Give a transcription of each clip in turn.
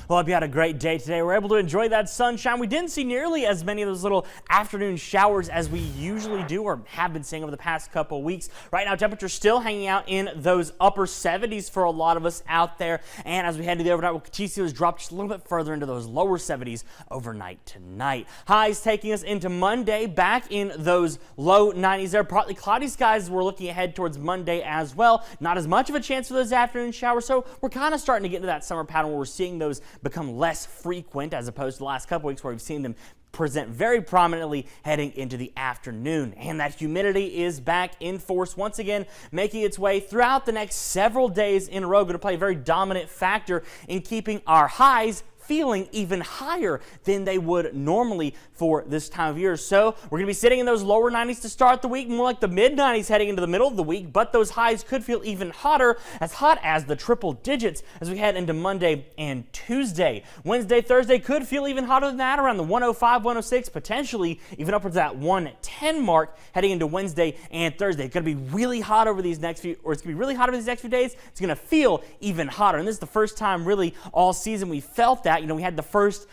Well, I hope you had a great day today. We're able to enjoy that sunshine. We didn't see nearly as many of those little afternoon showers as we usually do or have been seeing over the past couple of weeks. Right now, temperatures still hanging out in those upper 70s for a lot of us out there. And as we head to the overnight, we'll continue to see those drop just a little bit further into those lower 70s overnight tonight. Highs taking us into Monday, back in those low 90s there. Partly cloudy skies. We're looking ahead towards Monday as well. Not as much of a chance for those afternoon showers, so we're kind of starting to get into that summer pattern where we're seeing those become less frequent as opposed to the last couple weeks where we've seen them present very prominently heading into the afternoon. And that humidity is back in force once again, making its way throughout the next several days in a row. Going to play a very dominant factor in keeping our highs feeling even higher than they would normally for this time of year. So we're going to be sitting in those lower 90s to start the week, more like the mid 90s heading into the middle of the week, but those highs could feel even hotter, as hot as the triple digits as we head into Monday and Tuesday. Wednesday, Thursday could feel even hotter than that, around the 105, 106, potentially even upwards of that 110 mark heading into Wednesday and Thursday. It's going to be really hot over these next few, or it's going to be really hot over these next few days. It's going to feel even hotter, and this is the first time really all season we felt that. You know, we had the first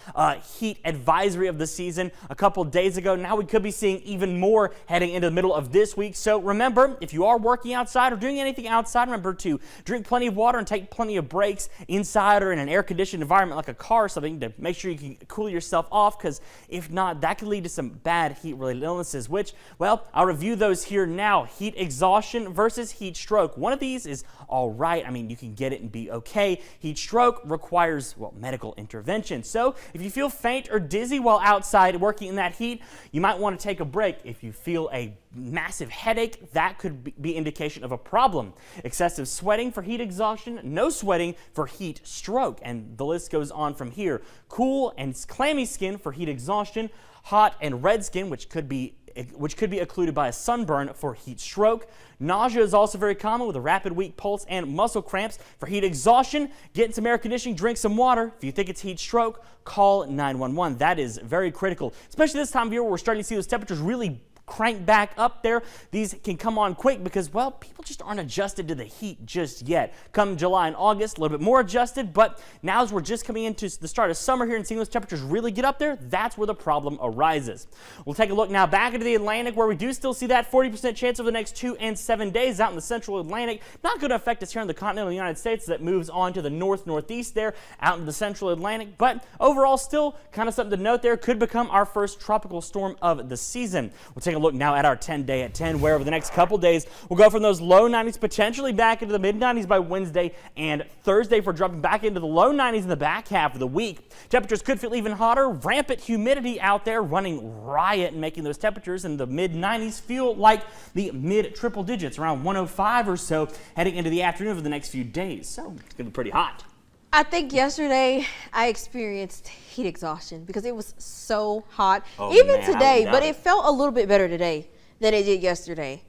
heat advisory of the season a couple days ago. Now we could be seeing even more heading into the middle of this week. So remember, if you are working outside or doing anything outside, remember to drink plenty of water and take plenty of breaks inside or in an air-conditioned environment like a car or something to make sure you can cool yourself off, because if not, that could lead to some bad heat-related illnesses, which, well, I'll review those here now. Heat exhaustion versus heat stroke. One of these is all right. I mean, you can get it and be okay. Heat stroke requires, well, medical intervention. So if you feel faint or dizzy while outside working in that heat, you might want to take a break. If you feel a massive headache, that could be indication of a problem. Excessive sweating for heat exhaustion, no sweating for heat stroke, and the list goes on from here. Cool and clammy skin for heat exhaustion, hot and red skin, which could be occluded by a sunburn for heat stroke. Nausea is also very common with a rapid weak pulse and muscle cramps. For heat exhaustion, get in some air conditioning, drink some water. If you think it's heat stroke, call 911. That is very critical, especially this time of year where we're starting to see those temperatures really crank back up there. These can come on quick because, well, people just aren't adjusted to the heat just yet. Come July and August, a little bit more adjusted, but now as we're just coming into the start of summer here and seeing those temperatures really get up there, that's where the problem arises. We'll take a look now back into the Atlantic, where we do still see that 40% chance over the next 2 and 7 days out in the central Atlantic. Not going to affect us here in the continental United States. That moves on to the northeast there out in the central Atlantic, but overall still kind of something to note there. Could become our first tropical storm of the season. We'll take a look now at our 10-day at 10, where over the next couple days we'll go from those low 90s potentially back into the mid 90s by Wednesday and Thursday, for dropping back into the low 90s in the back half of the week. Temperatures could feel even hotter. Rampant humidity out there running riot and making those temperatures in the mid 90s feel like the mid triple digits, around 105 or so heading into the afternoon of the next few days. So it's going to be pretty hot. I think yesterday I experienced heat exhaustion because it was so hot. Even today, but it felt a little bit better today than it did yesterday.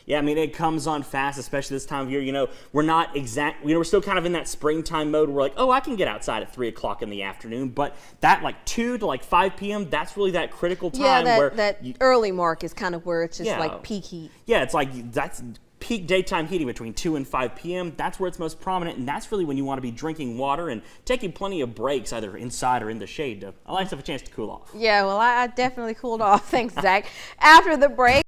Yeah, I mean, it comes on fast, especially this time of year. You know, we're not we're still kind of in that springtime mode where we're like, oh, I can get outside at 3 o'clock in the afternoon. But that like 2 to like 5 p.m., that's really that critical time. Yeah, that early mark is kind of where it's just like peak heat. Yeah, it's like that's peak daytime heating between 2 and 5 p.m. That's where it's most prominent, and that's really when you want to be drinking water and taking plenty of breaks, either inside or in the shade, to allow yourself a chance to cool off. Yeah, well, I definitely cooled off. Thanks, Zach. After the break.